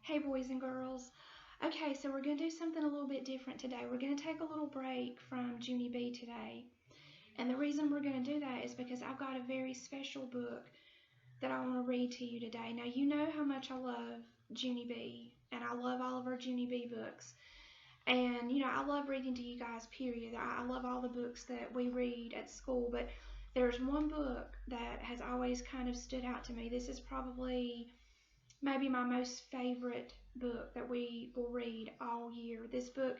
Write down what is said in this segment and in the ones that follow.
Hey, boys and girls. Okay, so we're going to do something a little bit different today. We're going to take a little break from Junie B today. And the reason we're going to do that is because I've got a very special book that I want to read to you today. Now, you know how much I love Junie B, and I love all of our Junie B books. And, I love reading to you guys, period. I love all the books that we read at school, but there's one book that has always kind of stood out to me. This is probably maybe my most favorite book that we will read all year. This book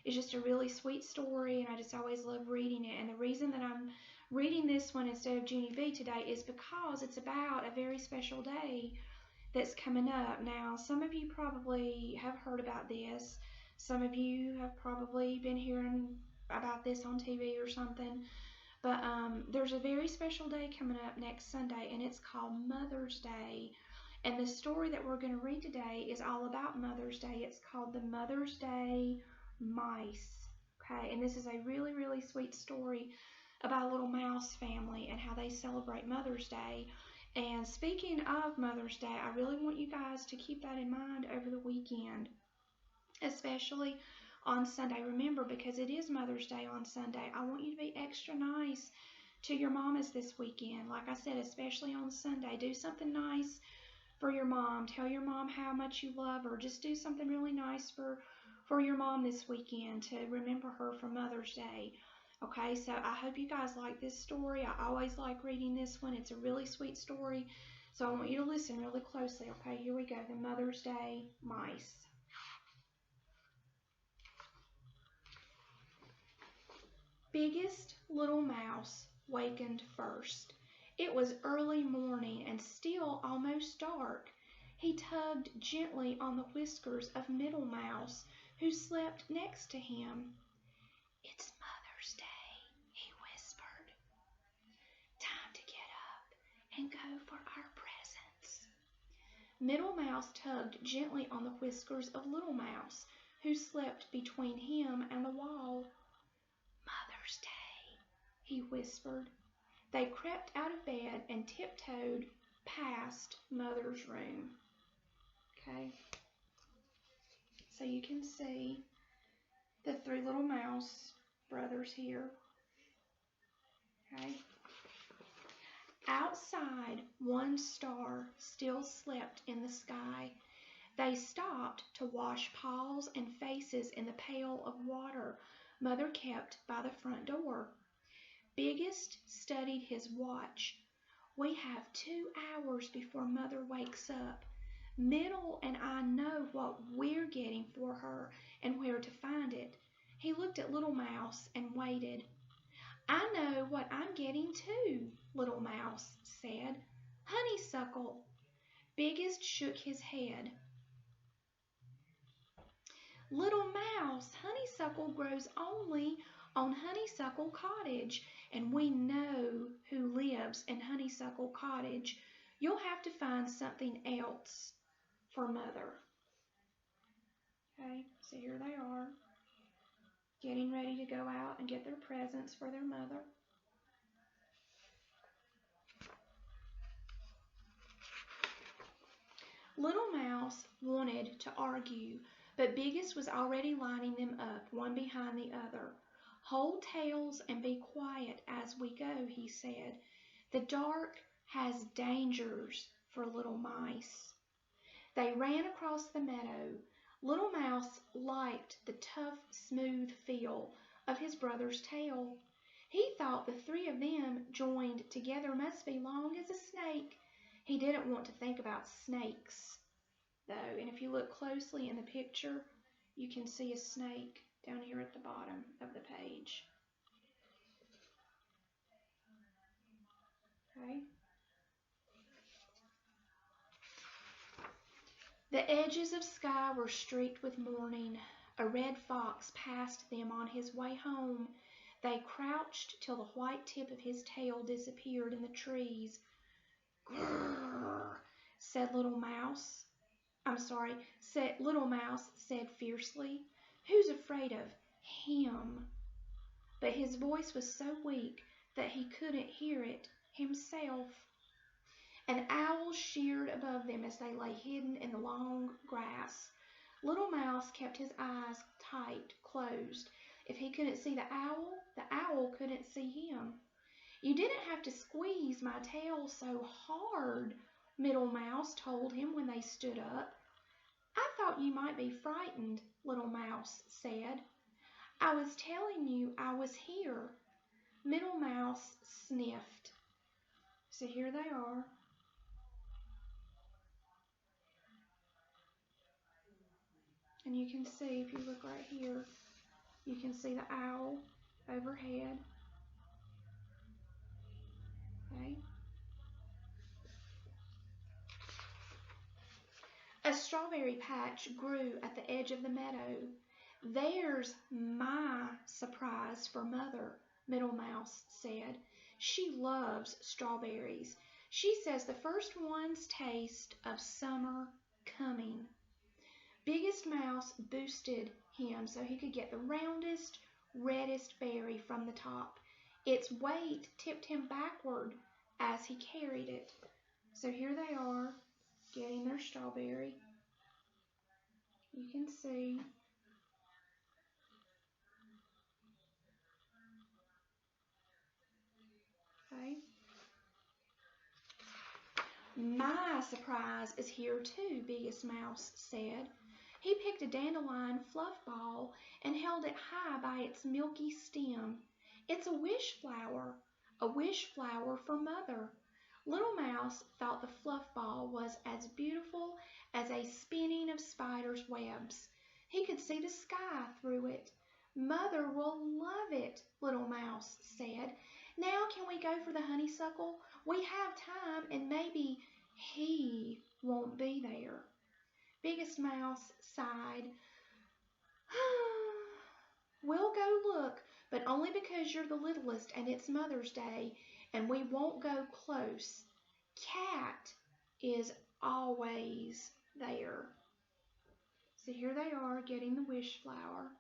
is just a really sweet story, and I just always love reading it. And the reason that I'm reading this one instead of Junie B today is because it's about a very special day that's coming up. Now, some of you probably have heard about this. Some of you have probably been hearing about this on TV or something. But there's a very special day coming up next Sunday, and it's called Mother's Day. And the story that we're going to read today is all about Mother's Day. It's called The Mother's Day Mice. Okay, and this is a really, really sweet story about a little mouse family and how they celebrate Mother's Day. And speaking of Mother's Day, I really want you guys to keep that in mind over the weekend, especially on Sunday. Remember, because it is Mother's Day on Sunday, I want you to be extra nice to your mamas this weekend. Like I said, especially on Sunday, do something nice for your mom. Tell your mom how much you love her. Just do something really nice for your mom this weekend to remember her for Mother's Day. Okay, so I hope you guys like this story. I always like reading this one. It's a really sweet story. So I want you to listen really closely. Okay, here we go. The Mother's Day Mice. Biggest Little Mouse wakened first. It was early morning and still almost dark. He tugged gently on the whiskers of Middle Mouse, who slept next to him. "It's Mother's Day," he whispered. "Time to get up and go for our presents." Middle Mouse tugged gently on the whiskers of Little Mouse, who slept between him and the wall. "Mother's Day," he whispered. They crept out of bed and tiptoed past Mother's room. Okay, so you can see the three little mouse brothers here. Okay, outside, one star still slept in the sky. They stopped to wash paws and faces in the pail of water Mother kept by the front door. Biggest studied his watch. "We have 2 hours before Mother wakes up. Middle and I know what we're getting for her and where to find it." He looked at Little Mouse and waited. "I know what I'm getting too," Little Mouse said. "Honeysuckle." Biggest shook his head. "Little Mouse, honeysuckle grows only on Honeysuckle Cottage, and we know who lives in Honeysuckle Cottage. You'll have to find something else for Mother." Okay, so here they are, getting ready to go out and get their presents for their mother. Little Mouse wanted to argue, but Biggest was already lining them up, one behind the other. "Hold tails and be quiet as we go," he said. "The dark has dangers for little mice." They ran across the meadow. Little Mouse liked the tough, smooth feel of his brother's tail. He thought the three of them joined together must be long as a snake. He didn't want to think about snakes, though, and if you look closely in the picture, you can see a snake down here at the bottom of the page. Okay. The edges of sky were streaked with morning. A red fox passed them on his way home. They crouched till the white tip of his tail disappeared in the trees. "Grrr," said Little Mouse. Little Mouse said fiercely. "Who's afraid of him?" But his voice was so weak that he couldn't hear it himself. An owl sheared above them as they lay hidden in the long grass. Little Mouse kept his eyes tight closed. If he couldn't see the owl couldn't see him. You didn't have to squeeze my tail so hard, Middle Mouse told him when they stood up. I thought you might be frightened, Little Mouse said. I was telling you I was here. Middle Mouse sniffed. So here they are. And you can see, if you look right here, you can see the owl overhead. Okay. A strawberry patch grew at the edge of the meadow. There's my surprise for Mother, Middle Mouse said. She loves strawberries. She says the first ones taste of summer coming. Biggest Mouse boosted him so he could get the roundest, reddest berry from the top. Its weight tipped him backward as he carried it. So here they are, getting their strawberry. You can see. Okay. My surprise is here too, Biggest Mouse said. He picked a dandelion fluff ball and held it high by its milky stem. It's a wish flower for Mother. Little Mouse thought the fluff ball was as beautiful as a spinning of spiders' webs. He could see the sky through it. Mother will love it, Little Mouse said. Now can we go for the honeysuckle? We have time and maybe he won't be there. Biggest Mouse sighed. We'll go look, but only because you're the littlest and it's Mother's Day, and we won't go close. Cat is always there. So here they are getting the wish flower.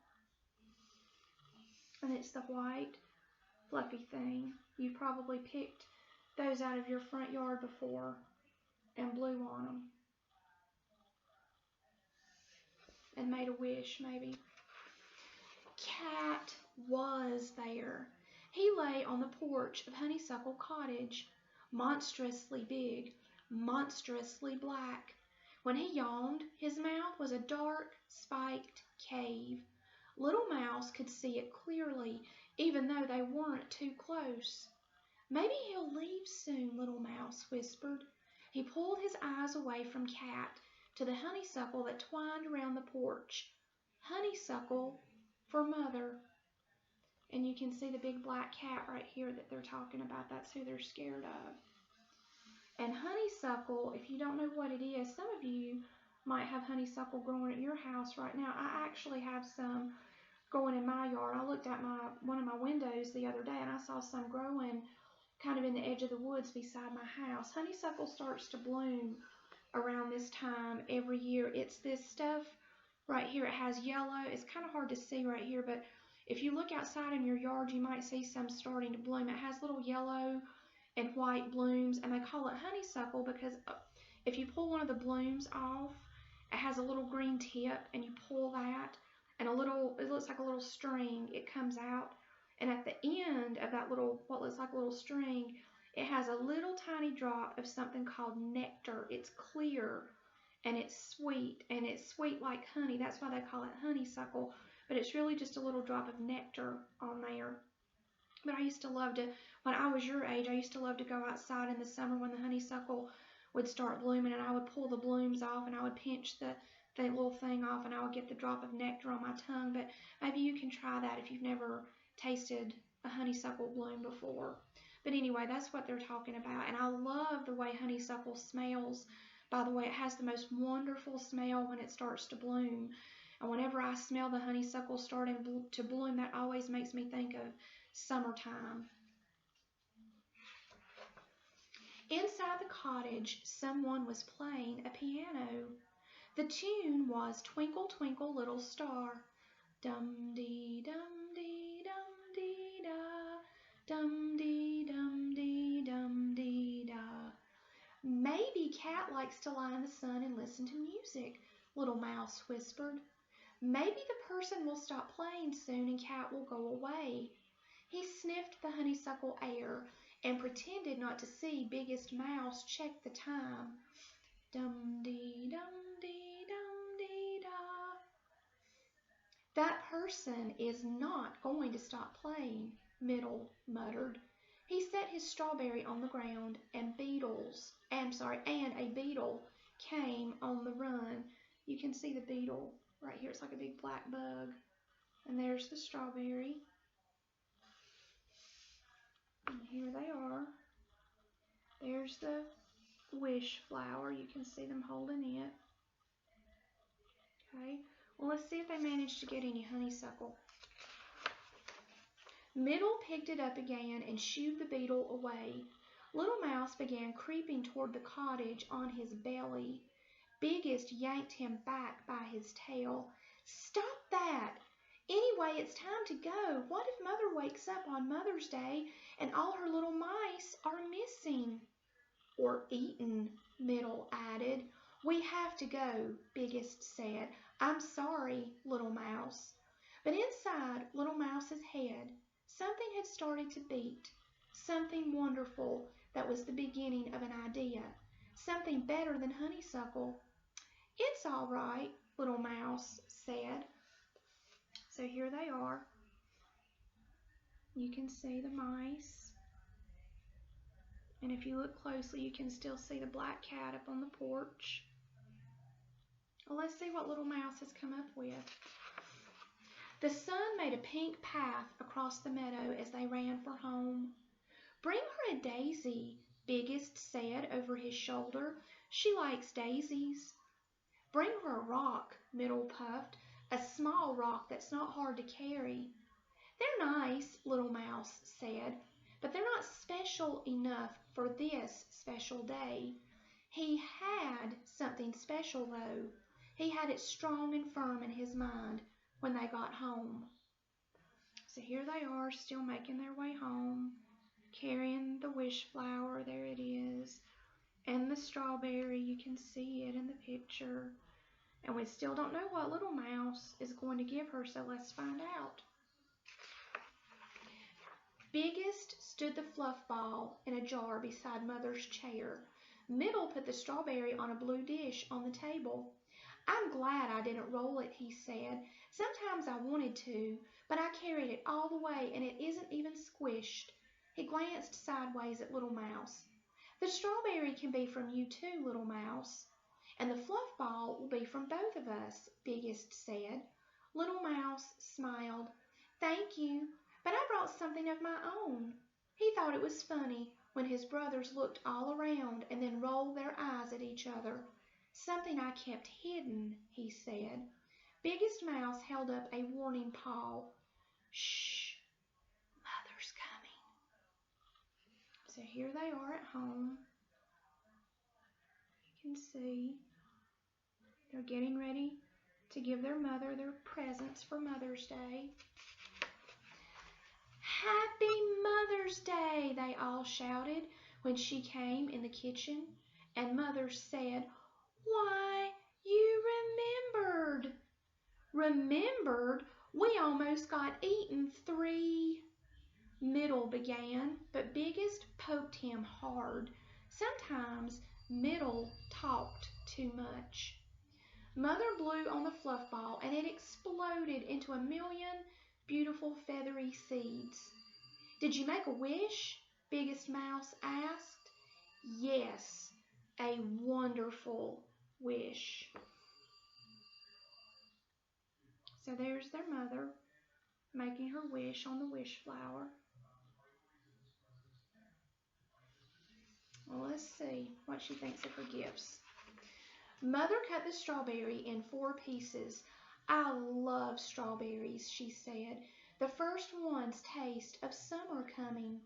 And it's the white, fluffy thing. You probably picked those out of your front yard before and blew on them. And made a wish, maybe. Cat was there. He lay on the porch of Honeysuckle Cottage, monstrously big, monstrously black. When he yawned, his mouth was a dark, spiked cave. Little Mouse could see it clearly, even though they weren't too close. Maybe he'll leave soon, Little Mouse whispered. He pulled his eyes away from Cat to the honeysuckle that twined around the porch. Honeysuckle for Mother. And you can see the big black cat right here that they're talking about. That's who they're scared of. And honeysuckle, if you don't know what it is, some of you might have honeysuckle growing at your house right now. I actually have some growing in my yard. I looked at one of my windows the other day and I saw some growing kind of in the edge of the woods beside my house. Honeysuckle starts to bloom around this time every year. It's this stuff right here. It has yellow. It's kind of hard to see right here, but if you look outside in your yard, you might see some starting to bloom. It has little yellow and white blooms, and they call it honeysuckle because if you pull one of the blooms off, it has a little green tip, and you pull that, and it looks like a little string. It comes out, and at the end of that what looks like a little string, it has a little tiny drop of something called nectar. It's clear, and it's sweet like honey. That's why they call it honeysuckle, but it's really just a little drop of nectar on there. But I used to love to, when I was your age, I used to love to go outside in the summer when the honeysuckle would start blooming, and I would pull the blooms off, and I would pinch the little thing off, and I would get the drop of nectar on my tongue. But maybe you can try that if you've never tasted a honeysuckle bloom before. But anyway, that's what they're talking about. And I love the way honeysuckle smells. By the way, it has the most wonderful smell when it starts to bloom. And whenever I smell the honeysuckle starting to bloom, that always makes me think of summertime. Inside the cottage, someone was playing a piano. The tune was Twinkle, Twinkle, Little Star. Dum-dee, dum-dee, dum-dee-da. Dum-dee, dum-dee, dum-dee-da. Maybe Cat likes to lie in the sun and listen to music, Little Mouse whispered. Maybe the person will stop playing soon and Cat will go away. He sniffed the honeysuckle air and pretended not to see Biggest Mouse check the time. Dum-dee-dum-dee-dum-dee-da. That person is not going to stop playing, Middle muttered. He set his strawberry on the ground and a beetle came on the run. You can see the beetle right here. It's like a big black bug. And there's the strawberry. And here they are. There's the wish flower. You can see them holding it. Okay. Well, let's see if they managed to get any honeysuckle. Middle picked it up again and shooed the beetle away. Little Mouse began creeping toward the cottage on his belly. Biggest yanked him back by his tail. Stop that! Anyway, it's time to go. What if Mother wakes up on Mother's Day and all her little mice are missing? Or eaten, Middle added. We have to go, Biggest said. I'm sorry, Little Mouse. But inside Little Mouse's head, something had started to beat. Something wonderful that was the beginning of an idea. Something better than honeysuckle. It's all right, Little Mouse said. So here they are. You can see the mice. And if you look closely, you can still see the black cat up on the porch. Well, let's see what Little Mouse has come up with. The sun made a pink path across the meadow as they ran for home. Bring her a daisy, Biggest said over his shoulder. She likes daisies. Bring her a rock, Middle puffed, a small rock that's not hard to carry. They're nice, Little Mouse said, but they're not special enough for this special day. He had something special, though. He had it strong and firm in his mind when they got home. So here they are, still making their way home, carrying the wish flower, there it is, and the strawberry, you can see it in the picture. And we still don't know what Little Mouse is going to give her, so let's find out. Biggest stood the fluff ball in a jar beside Mother's chair. Middle put the strawberry on a blue dish on the table. I'm glad I didn't roll it, he said. Sometimes I wanted to, but I carried it all the way and it isn't even squished. He glanced sideways at Little Mouse. The strawberry can be from you too, Little Mouse. And the fluff ball will be from both of us, Biggest said. Little Mouse smiled. Thank you, but I brought something of my own. He thought it was funny when his brothers looked all around and then rolled their eyes at each other. Something I kept hidden, he said. Biggest Mouse held up a warning paw. Shh, Mother's coming. So here they are at home. You can see they're getting ready to give their mother their presents for Mother's Day. Happy Mother's Day, they all shouted when she came in the kitchen, and Mother said, Why, you remembered. Remembered? We almost got eaten 3. Middle began, but Biggest poked him hard. Sometimes Middle talked too much. Mother blew on the fluff ball and it exploded into a million beautiful feathery seeds. Did you make a wish? Biggest Mouse asked. Yes, a wonderful wish. So there's their mother making her wish on the wish flower. Well, let's see what she thinks of her gifts. Mother cut the strawberry in 4 pieces. I love strawberries, she said. The first one's taste of summer coming.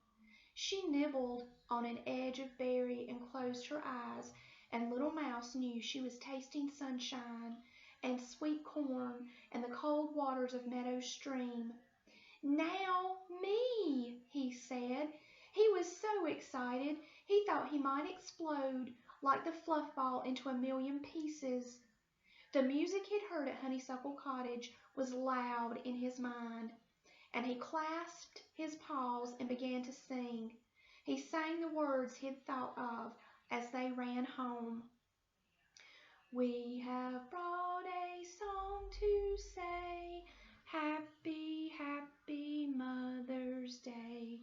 She nibbled on an edge of berry and closed her eyes, and Little Mouse knew she was tasting sunshine and sweet corn and the cold waters of Meadow Stream. Now me, he said. He was so excited he thought he might explode. like the fluff ball, into a million pieces. The music he'd heard at Honeysuckle Cottage was loud in his mind, and he clasped his paws and began to sing. He sang the words he'd thought of as they ran home. We have brought a song to say, happy, happy Mother's Day.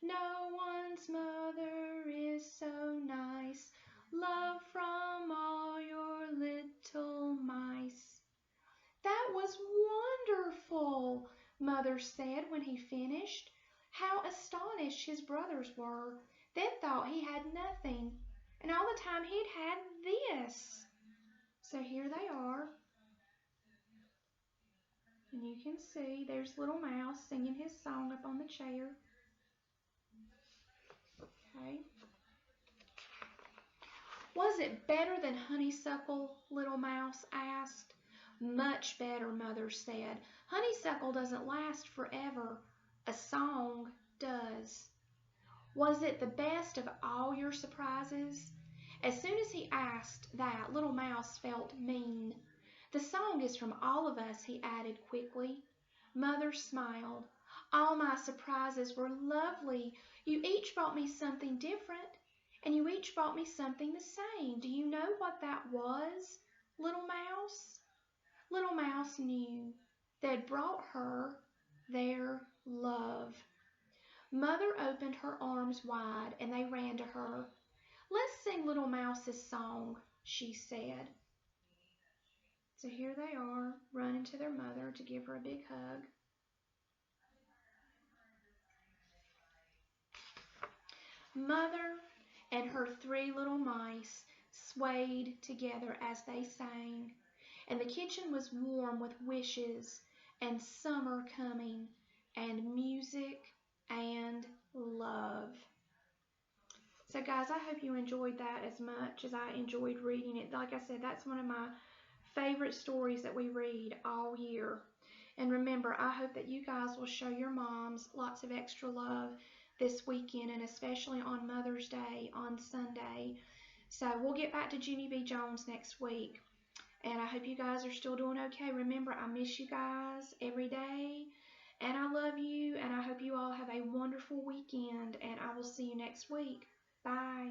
No one's mother is so nice. Love from all your little mice. That was wonderful, Mother said when he finished. How astonished his brothers were. They thought he had nothing, and all the time he'd had this. So here they are. And you can see there's Little Mouse singing his song up on the chair. Okay. Was it better than honeysuckle? Little Mouse asked. Much better, Mother said. Honeysuckle doesn't last forever. A song does. Was it the best of all your surprises? As soon as he asked that, Little Mouse felt mean. The song is from all of us, he added quickly. Mother smiled. All my surprises were lovely. You each brought me something different, and you each brought me something the same. Do you know what that was, Little Mouse? Little Mouse knew. They'd brought her their love. Mother opened her arms wide, and they ran to her. Let's sing Little Mouse's song, she said. So here they are, running to their mother to give her a big hug. Mother and her three little mice swayed together as they sang, and the kitchen was warm with wishes and summer coming and music and love. So guys, I hope you enjoyed that as much as I enjoyed reading it. Like I said, that's one of my favorite stories that we read all year. And remember, I hope that you guys will show your moms lots of extra love this weekend, and especially on Mother's Day on Sunday. So we'll get back to Junie B. Jones next week. And I hope you guys are still doing okay. Remember, I miss you guys every day. And I love you. And I hope you all have a wonderful weekend. And I will see you next week. Bye.